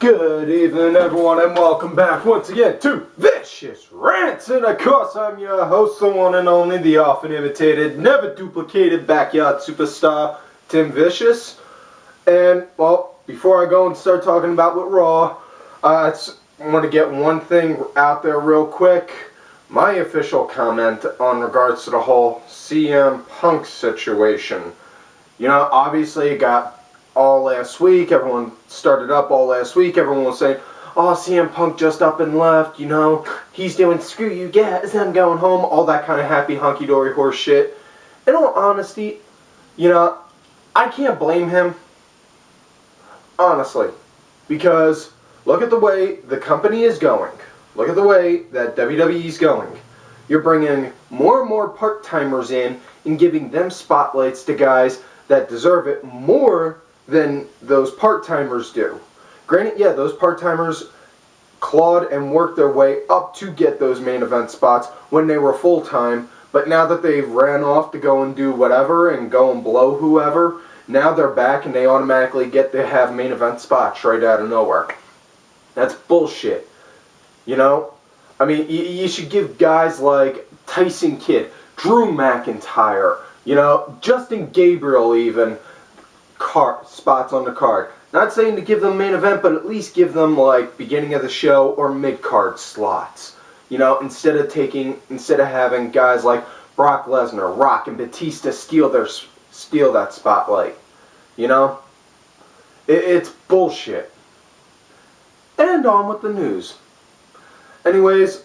Good evening, everyone, and welcome back once again to Vicious Rants. And of course, I'm your host, the one and only, the often imitated, never duplicated backyard superstar, Tim Vicious. And, well, before I go and start talking about what Raw, I want to get one thing out there real quick. My official comment on regards to the whole CM Punk situation. You know, obviously it got all last week, everyone started up all last week, everyone was saying, oh, CM Punk just up and left, you know, he's doing screw you guys, I'm going home, all that kind of happy hunky-dory horse shit. In all honesty, you know, I can't blame him, honestly, because look at the way the company is going, look at the way that WWE is going. You're bringing more and more part-timers in and giving them spotlights to guys that deserve it more than those part-timers do. Granted, yeah, those part-timers clawed and worked their way up to get those main event spots when they were full-time, but now that they've ran off to go and do whatever and go and blow whoever, now they're back and they automatically get to have main event spots right out of nowhere. That's bullshit. You know? I mean, you should give guys like Tyson Kidd, Drew McIntyre, you know, Justin Gabriel even, spots on the card. Not saying to give them main event, but at least give them like beginning of the show or mid-card slots. You know, instead of having guys like Brock Lesnar, Rock, and Batista steal that spotlight. You know? It's bullshit. And on with the news. Anyways,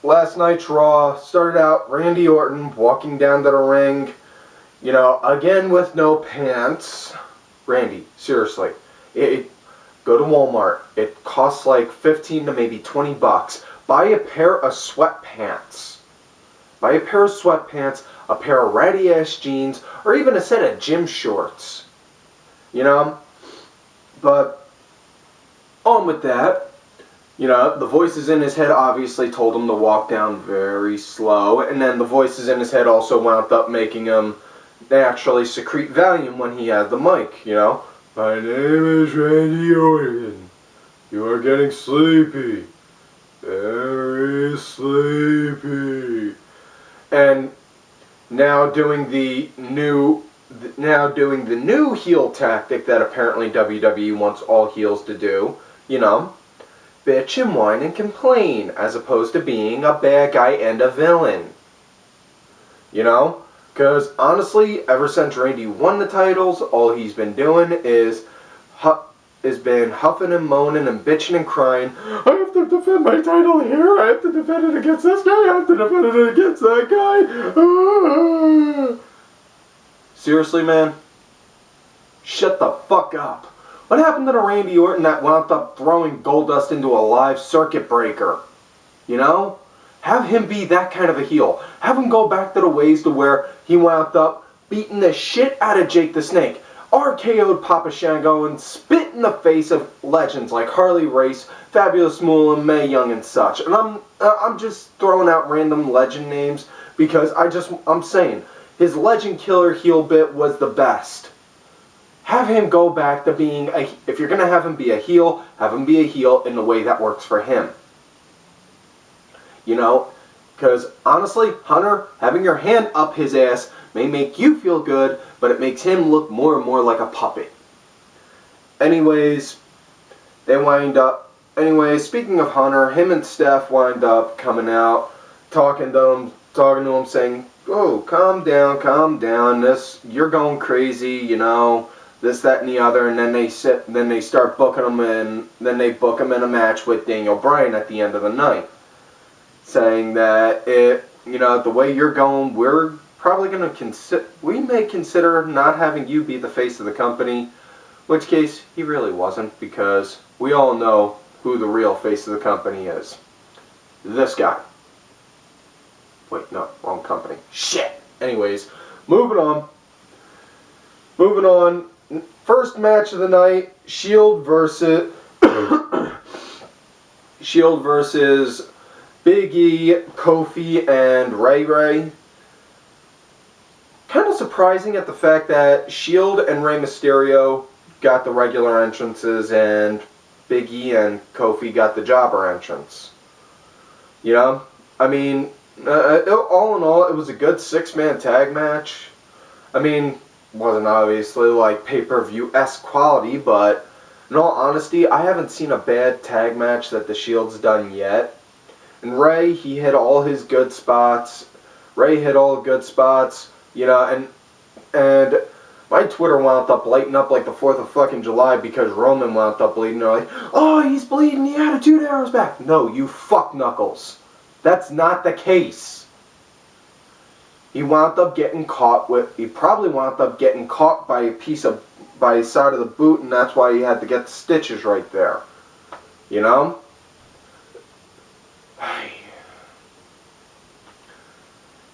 last night's Raw started out Randy Orton walking down to the ring. You know, again with no pants. Randy, seriously. Go to Walmart. It costs like 15 to maybe 20 bucks. Buy a pair of sweatpants. Buy a pair of sweatpants, a pair of ratty ass jeans, or even a set of gym shorts. You know? But on with that. You know, the voices in his head obviously told him to walk down very slow, and then the voices in his head also wound up making him naturally secrete Valium when he had the mic, you know. My name is Randy Orton. You are getting sleepy. Very sleepy. And now doing the new heel tactic that apparently WWE wants all heels to do, you know, bitch and whine and complain, as opposed to being a bad guy and a villain. You know? Because, honestly, ever since Randy won the titles, all he's been doing is huffing and moaning and bitching and crying. I have to defend my title here. I have to defend it against this guy. I have to defend it against that guy. Seriously, man? Shut the fuck up. What happened to the Randy Orton that wound up throwing Goldust into a live circuit breaker? You know? Have him be that kind of a heel. Have him go back to the ways to where he wound up beating the shit out of Jake the Snake, RKO'd Papa Shango, and spit in the face of legends like Harley Race, Fabulous Moolah, Mae Young, and such. And I'm just throwing out random legend names because I'm saying his legend killer heel bit was the best. Have him go back to being if you're gonna have him be a heel, have him be a heel in the way that works for him. You know, because honestly, Hunter, having your hand up his ass may make you feel good, but it makes him look more and more like a puppet. Anyways, speaking of Hunter, him and Steph wind up coming out, talking to him, saying, oh, calm down, you're going crazy, you know, this, that, and the other, and then they start booking him they book him in a match with Daniel Bryan at the end of the night. Saying that, you know, the way you're going, we're probably going to we may consider not having you be the face of the company. Which case, he really wasn't, because we all know who the real face of the company is. This guy. Wait, no, wrong company. Shit! Anyways, moving on. First match of the night, Shield versus Big E, Kofi, and Ray. Kind of surprising at the fact that Shield and Rey Mysterio got the regular entrances, and Big E and Kofi got the jobber entrance. You know? I mean, all in all, it was a good six-man tag match. I mean, wasn't obviously like pay-per-view-esque quality, but in all honesty, I haven't seen a bad tag match that the Shield's done yet. And Ray, he hit all his good spots. Ray hit all the good spots, you know, and my Twitter wound up lighting up like the 4th of fucking July because Roman wound up bleeding. They're like, oh, he's bleeding, the Attitude Era's back. No, you fuck knuckles. That's not the case. He wound up getting caught with, he probably wound up getting caught by by his side of the boot, and that's why he had to get the stitches right there. You know?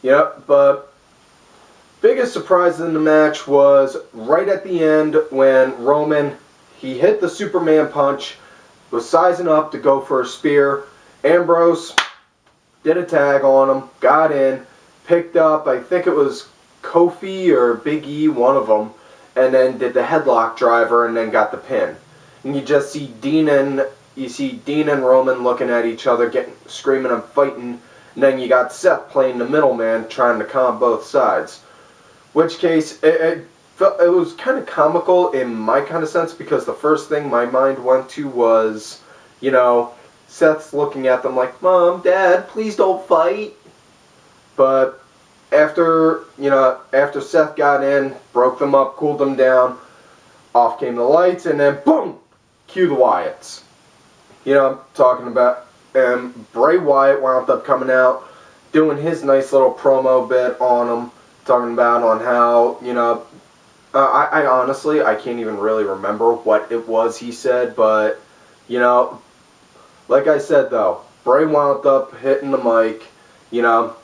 Yep, but biggest surprise in the match was right at the end when Roman, he hit the Superman punch, was sizing up to go for a spear. Ambrose did a tag on him, got in, picked up, I think it was Kofi or Big E, one of them, and then did the headlock driver and then got the pin. And you just see Dean and Roman looking at each other, screaming and fighting, and then you got Seth playing the middleman, trying to calm both sides. Which case, it was kind of comical in my kind of sense, because the first thing my mind went to was, you know, Seth's looking at them like, Mom, Dad, please don't fight. But after Seth got in, broke them up, cooled them down, off came the lights, and then boom, cue the Wyatts. You know, I'm talking about, Bray Wyatt wound up coming out, doing his nice little promo bit on him, talking about on how, you know, I honestly, I can't even really remember what it was he said, but, you know, like I said though, Bray wound up hitting the mic, you know,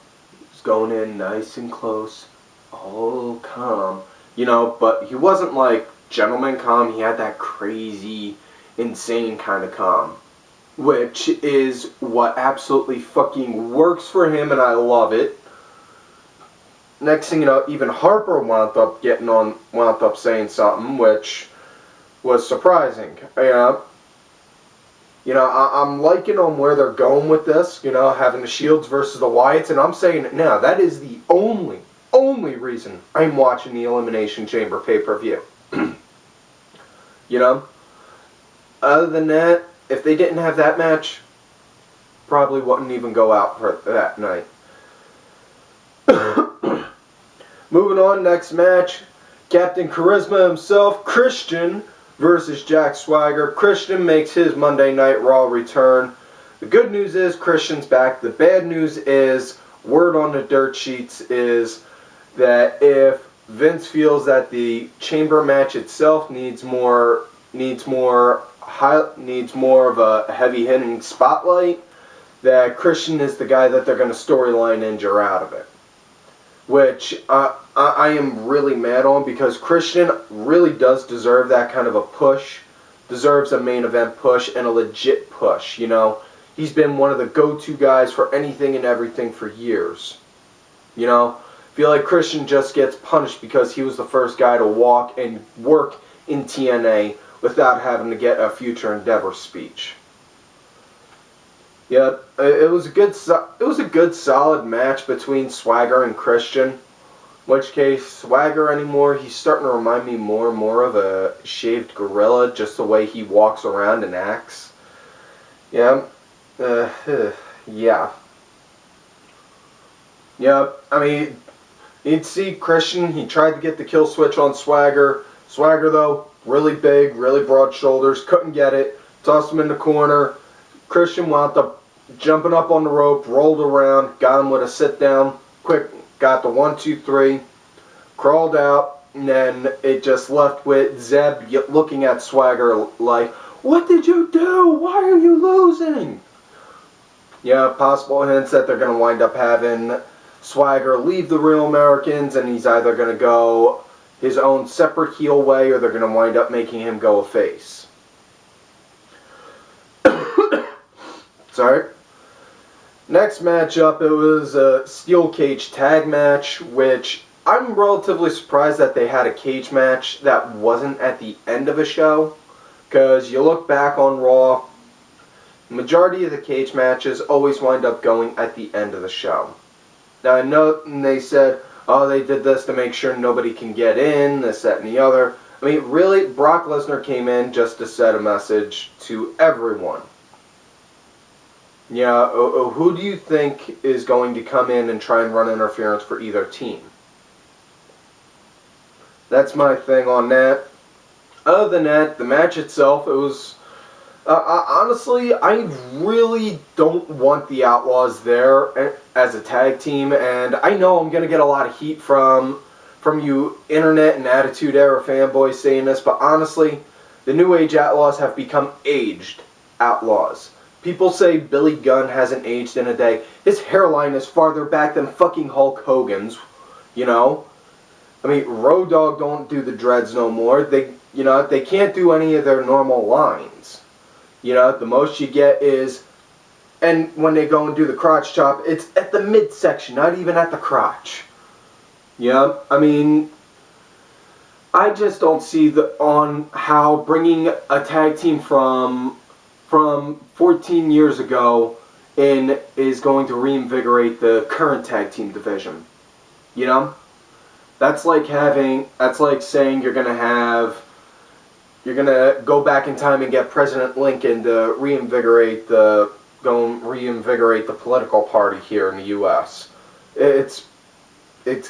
going in nice and close, all calm, you know, but he wasn't like gentleman calm, he had that crazy, insane kind of calm, which is what absolutely fucking works for him, and I love it. Next thing you know, even Harper wound up saying something, which was surprising. You know, I'm liking on where they're going with this, you know, having the Shields versus the Wyatts, and I'm saying it now, that is the only reason I'm watching the Elimination Chamber pay-per-view. You know? Other than that, if they didn't have that match, probably wouldn't even go out for that night. Moving on, next match, Captain Charisma himself, Christian, versus Jack Swagger. Christian makes his Monday Night Raw return. The good news is Christian's back. The bad news is, word on the dirt sheets is that if Vince feels that the chamber match itself needs more of a heavy hitting spotlight, that Christian is the guy that they're going to storyline injure out of it. Which I am really mad on, because Christian really does deserve that kind of a push. Deserves a main event push and a legit push, you know. He's been one of the go-to guys for anything and everything for years. You know, I feel like Christian just gets punished because he was the first guy to walk and work in TNA without having to get a Future Endeavor speech. Yeah, it was a good solid match between Swagger and Christian. In which case, Swagger anymore, he's starting to remind me more and more of a shaved gorilla, just the way he walks around and acts. Yeah, yeah. Yeah, I mean, you'd see Christian, he tried to get the kill switch on Swagger. Swagger, though, really big, really broad shoulders, couldn't get it, tossed him in the corner. Christian wound up jumping up on the rope, rolled around, got him with a sit down, quick, got the 1, 2, 3, crawled out, and then it just left with Zeb looking at Swagger like, what did you do? Why are you losing? Yeah, possible hints that they're going to wind up having Swagger leave the Real Americans, and he's either going to go his own separate heel way, or they're going to wind up making him go a face. Sorry. Next matchup, it was a steel cage tag match, which I'm relatively surprised that they had a cage match that wasn't at the end of a show, Because you look back on Raw, the majority of the cage matches always wind up going at the end of the show. Now I know they said, oh, they did this to make sure nobody can get in, this, that, and the other. I mean, really, Brock Lesnar came in just to set a message to everyone. Yeah, who do you think is going to come in and try and run interference for either team? That's my thing on that. Other than that, the match itself, it was... honestly, I really don't want the Outlaws there as a tag team, and I know I'm going to get a lot of heat from you internet and Attitude Era fanboys saying this, but honestly, the New Age Outlaws have become aged Outlaws. People say Billy Gunn hasn't aged in a day. His hairline is farther back than fucking Hulk Hogan's, you know? I mean, Road Dogg don't do the dreads no more. They can't do any of their normal lines. You know, the most you get is, and when they go and do the crotch chop, it's at the midsection, not even at the crotch. Yeah, I mean, I just don't see on how bringing a tag team from 14 years ago in is going to reinvigorate the current tag team division. You know? That's like saying you're gonna go back in time and get President Lincoln to reinvigorate the political party here in the U.S. It's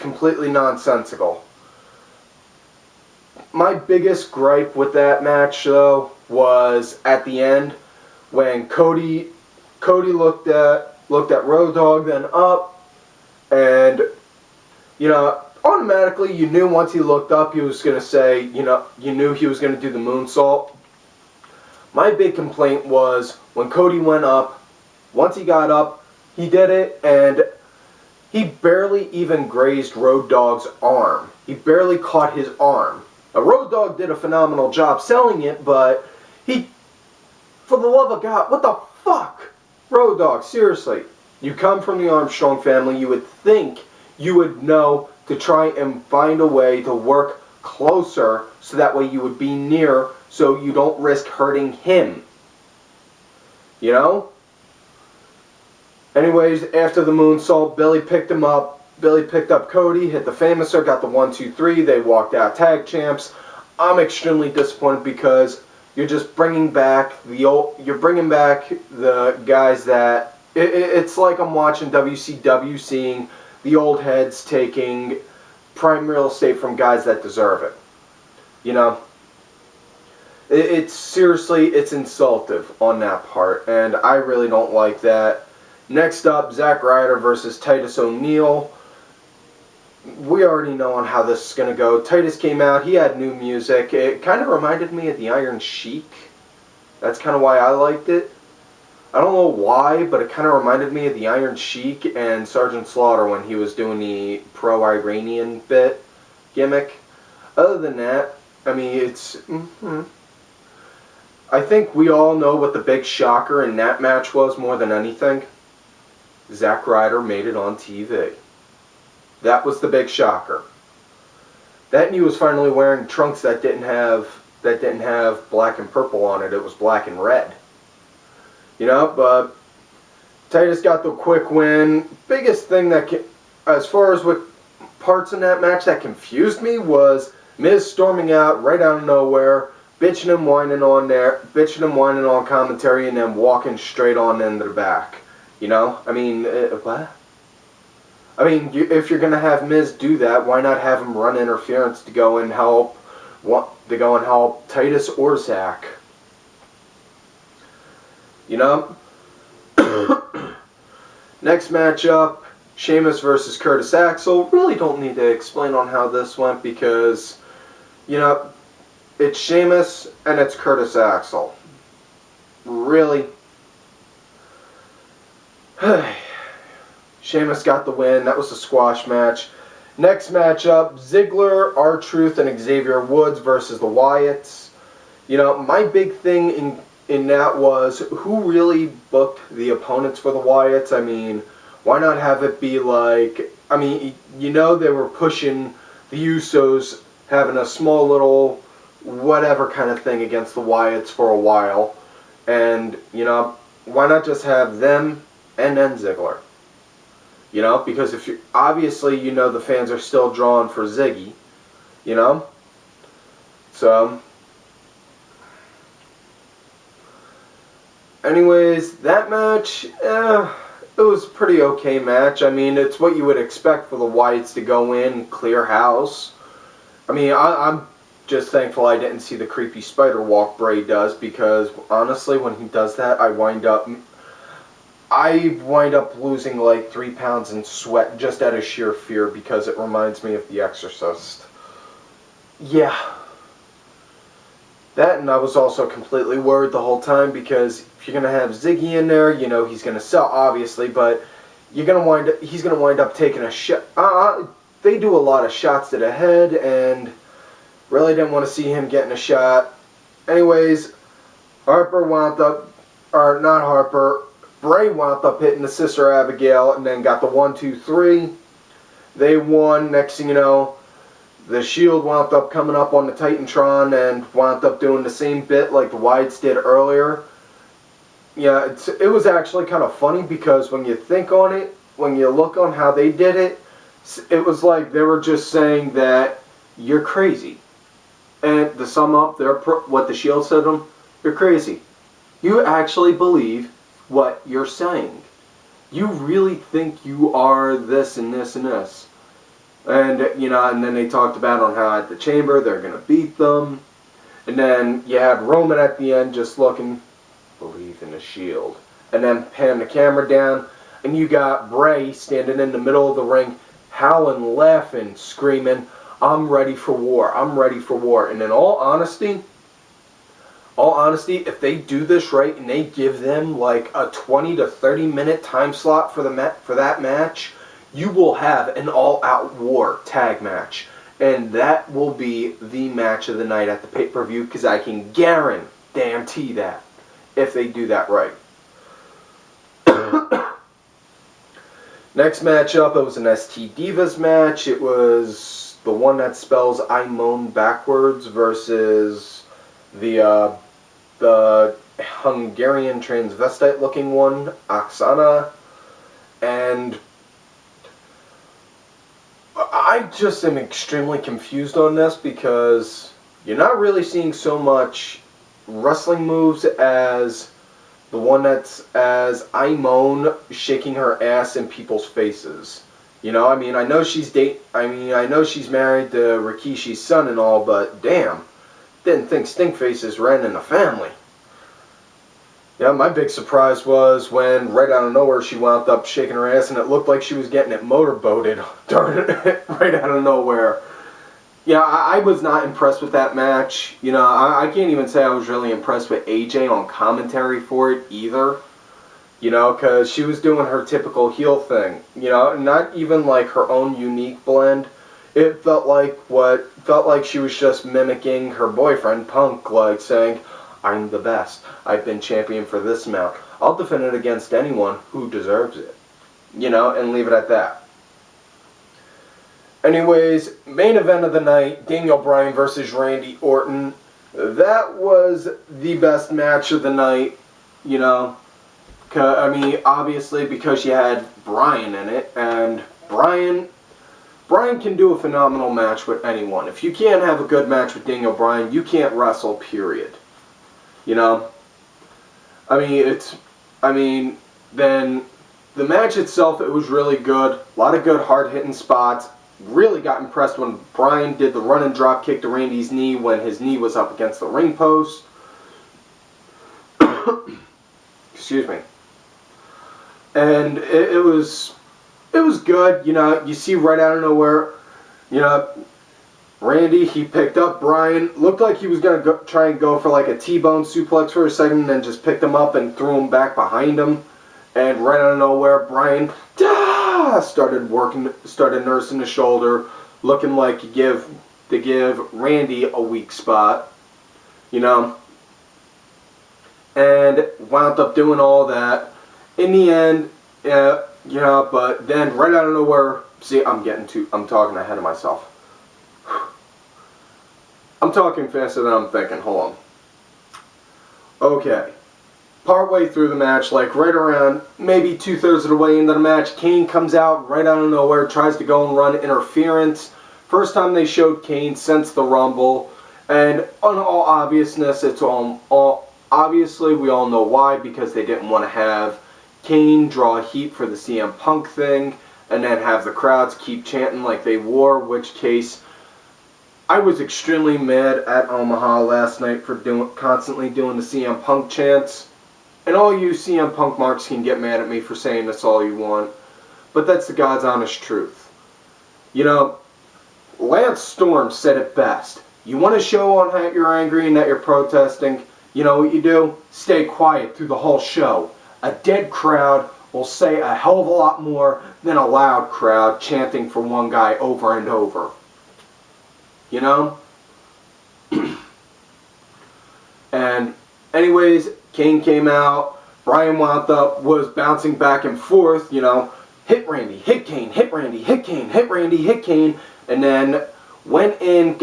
completely nonsensical. My biggest gripe with that match, though, was at the end when Cody looked at Road Dogg, then up, and automatically you knew once he looked up he was gonna say, you knew he was gonna do the moonsault. My big complaint was when Cody went up. Once he got up, he did it, and he barely even grazed Road Dogg's arm. He barely caught his arm. Now, Road Dogg did a phenomenal job selling it, but for the love of God, what the fuck? Road Dogg, seriously. You come from the Armstrong family, you would think you would know to try and find a way to work closer so that way you would be near so you don't risk hurting him. You know? Anyways, after the moonsault, Billy picked him up. Billy picked up Cody, hit the Famouser, got the 1-2-3. They walked out tag champs. I'm extremely disappointed because you're just bringing back the guys that it's like I'm watching WCW, seeing the old heads taking prime real estate from guys that deserve it. You know, it's seriously, it's insultive on that part, and I really don't like that. Next up, Zack Ryder versus Titus O'Neil. We already know on how this is going to go. Titus came out, he had new music. It kind of reminded me of the Iron Sheik. That's kind of why I liked it. I don't know why, but it kind of reminded me of the Iron Sheik and Sergeant Slaughter when he was doing the pro-Iranian gimmick. Other than that, I mean, it's... I think we all know what the big shocker in that match was more than anything. Zack Ryder made it on TV. That was the big shocker. That and he was finally wearing trunks that didn't have black and purple on it. It was black and red. You know, but Titus got the quick win. Biggest thing as far as what parts in that match that confused me was Miz storming out right out of nowhere, bitching and whining on commentary, and then walking straight on into the back. You know, I mean, what? I mean, if you're gonna have Miz do that, why not have him run interference to go and help Titus or Zack? You know? Next matchup, Sheamus versus Curtis Axel. Really don't need to explain on how this went because, you know, it's Sheamus and it's Curtis Axel. Really? Sheamus got the win. That was a squash match. Next matchup, Ziggler, R-Truth, and Xavier Woods versus the Wyatts. You know, my big thing in that was who really booked the opponents for the Wyatts. I mean, why not have it be like, I mean, you know, they were pushing the Usos having a small little whatever kind of thing against the Wyatts for a while. And, why not just have them and then Ziggler? Because if you obviously, the fans are still drawn for Ziggy, you know? So, anyways, that match, it was a pretty okay match. I mean, it's what you would expect for the Wyatts to go in, clear house. I mean, I'm just thankful I didn't see the creepy spider walk Bray does, because honestly, when he does that, I wind up losing like 3 pounds in sweat just out of sheer fear, because it reminds me of The Exorcist. Yeah. That, and I was also completely worried the whole time, because if you're going to have Ziggy in there, he's going to sell, obviously, but he's going to wind up taking a shot. They do a lot of shots to the head, and really didn't want to see him getting a shot. Anyways, Bray wound up hitting the Sister Abigail, and then got the 1-2-3. They won. Next thing you know, the Shield wound up coming up on the Titantron and wound up doing the same bit like the Wyatts did earlier. Yeah, it was actually kind of funny, because when you think on it, when you look on how they did it, it was like they were just saying that you're crazy. And to sum up what the Shield said to them, you're crazy. You actually believe what you're saying. You really think you are this and this and this. And, and then they talked about on how at the Chamber they're going to beat them. And then you had Roman at the end just looking, believe in the Shield. And then pan the camera down, and you got Bray standing in the middle of the ring, howling, laughing, screaming, I'm ready for war, I'm ready for war. And in all honesty, if they do this right and they give them like a 20 to 30 minute time slot for that match, you will have an all-out war tag match. And that will be the match of the night at the pay-per-view, because I can guarantee that if they do that right. Next match up, it was an ST Divas match. It was the one that spells I moan backwards versus the Hungarian transvestite looking one, Oksana. And I just am extremely confused on this, because you're not really seeing so much wrestling moves as the one that's as I moan shaking her ass in people's faces. I know she's married to Rikishi's son and all, but damn, didn't think stink faces ran in the family. Yeah, my big surprise was when right out of nowhere she wound up shaking her ass, and it looked like she was getting it motorboated right out of nowhere. Yeah, I was not impressed with that match. I can't even say I was really impressed with AJ on commentary for it either. Because she was doing her typical heel thing. Not even like her own unique blend. It felt like she was just mimicking her boyfriend, Punk, like saying, I'm the best. I've been champion for this amount. I'll defend it against anyone who deserves it. And leave it at that. Anyways, main event of the night, Daniel Bryan versus Randy Orton. That was the best match of the night, obviously because you had Bryan in it, and Bryan can do a phenomenal match with anyone. If you can't have a good match with Daniel Bryan, you can't wrestle, period. Then the match itself, it was really good. A lot of good hard-hitting spots. Really got impressed when Bryan did the running drop kick to Randy's knee when his knee was up against the ring post. Excuse me. And it was good. You see right out of nowhere, Randy, he picked up Bryan. Looked like he was going to try and go for like a T-bone suplex for a second, and then just picked him up and threw him back behind him. And right out of nowhere, Bryan started nursing the shoulder, looking like to give Randy a weak spot, and wound up doing all that. In the end, but then right out of nowhere, see, I'm talking ahead of myself. I'm talking faster than I'm thinking. Hold on. Okay. Partway through the match, like right around maybe 2/3 of the way into the match, Kane comes out right out of nowhere, tries to go and run interference. First time they showed Kane since the Rumble, and on all obviousness, it's all obviously we all know why, because they didn't want to have Kane draw heat for the CM Punk thing, and then have the crowds keep chanting like they were, which case I was extremely mad at Omaha last night for constantly doing the CM Punk chants. And all you CM Punk marks can get mad at me for saying this all you want, but that's the God's honest truth. You know, Lance Storm said it best. You want to show on that you're angry and that you're protesting, you know what you do? Stay quiet through the whole show. A dead crowd will say a hell of a lot more than a loud crowd chanting for one guy over and over. You know? And anyways, Kane came out. Brian wound up was bouncing back and forth, you know, hit Randy, hit Kane, hit Randy, hit Kane, hit Randy, hit Kane, and then went in,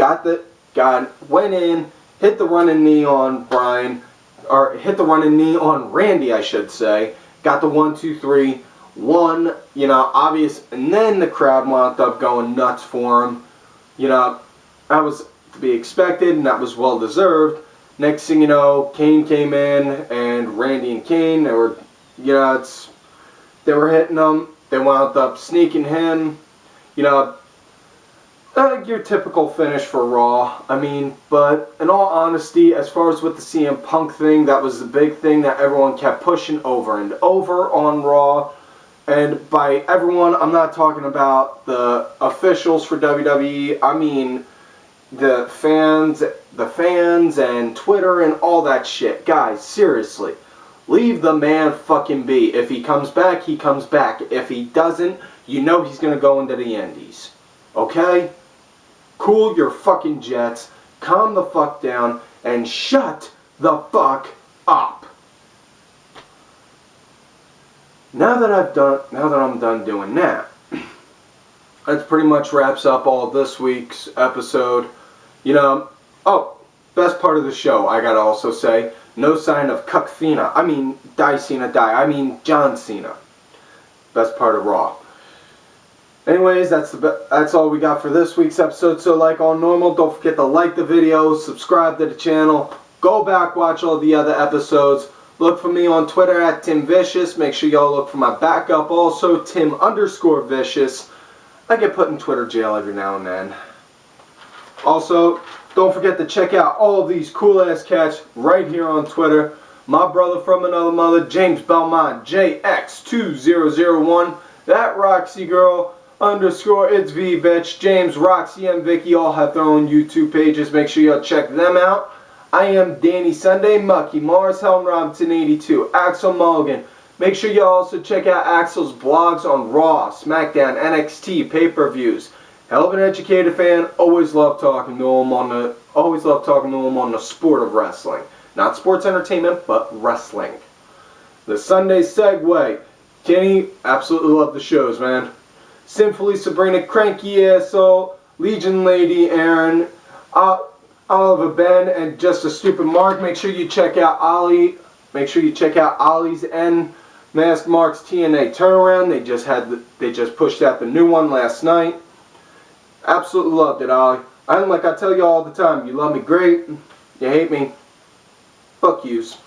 went in, hit the running knee on Brian, or hit the running knee on Randy, I should say. Got the 1, 2, 3, 1, you know, obvious, and then the crowd wound up going nuts for him. You know, that was to be expected, and that was well deserved. Next thing you know, Kane came in, and Randy and Kane, they were, you know, they were hitting him. They wound up sneaking him. You know, your typical finish for Raw. I mean, but in all honesty, as far as with the CM Punk thing, that was the big thing that everyone kept pushing over and over on Raw. And by everyone, I'm not talking about the officials for WWE. I mean the fans and Twitter and all that shit. Guys, seriously, leave the man fucking be. If he comes back, he comes back. If he doesn't, you know he's gonna go into the Indies. Okay? Cool your fucking jets, calm the fuck down, and shut the fuck up. Now that I'm done doing that, that pretty much wraps up all this week's episode. You know, oh, best part of the show, I gotta also say, no sign of Cuck Cena. I mean, John Cena. Best part of Raw. Anyways, that's all we got for this week's episode. So like all normal, don't forget to like the video, subscribe to the channel, go back, watch all the other episodes. Look for me on Twitter at Tim Vicious. Make sure y'all look for my backup also, Tim_Vicious. I get put in Twitter jail every now and then. Also, don't forget to check out all of these cool ass cats right here on Twitter. My brother from another mother, James Belmont, JX2001. That Roxy Girl _ it's V bitch. James, Roxy, and Vicky all have their own YouTube pages. Make sure y'all check them out. I am Danny Sunday, Mucky, Mars Helm Robinson 82, Axel Mulligan. Make sure you also check out Axel's blogs on Raw, SmackDown, NXT, pay-per-views. Hell of an educated fan. Always love talking to him on the sport of wrestling. Not sports entertainment, but wrestling. The Sunday Segue. Kenny, absolutely love the shows, man. Sinfully Sabrina, Cranky Asshole, Legion Lady Aaron, Oliver Ben, and Just a Stupid Mark. Make sure you check out Ollie. Make sure you check out Ollie's and Masked Mark's TNA turnaround. They just pushed out the new one last night. Absolutely loved it, Ollie. And like I tell you all the time, you love me great, you hate me, fuck yous.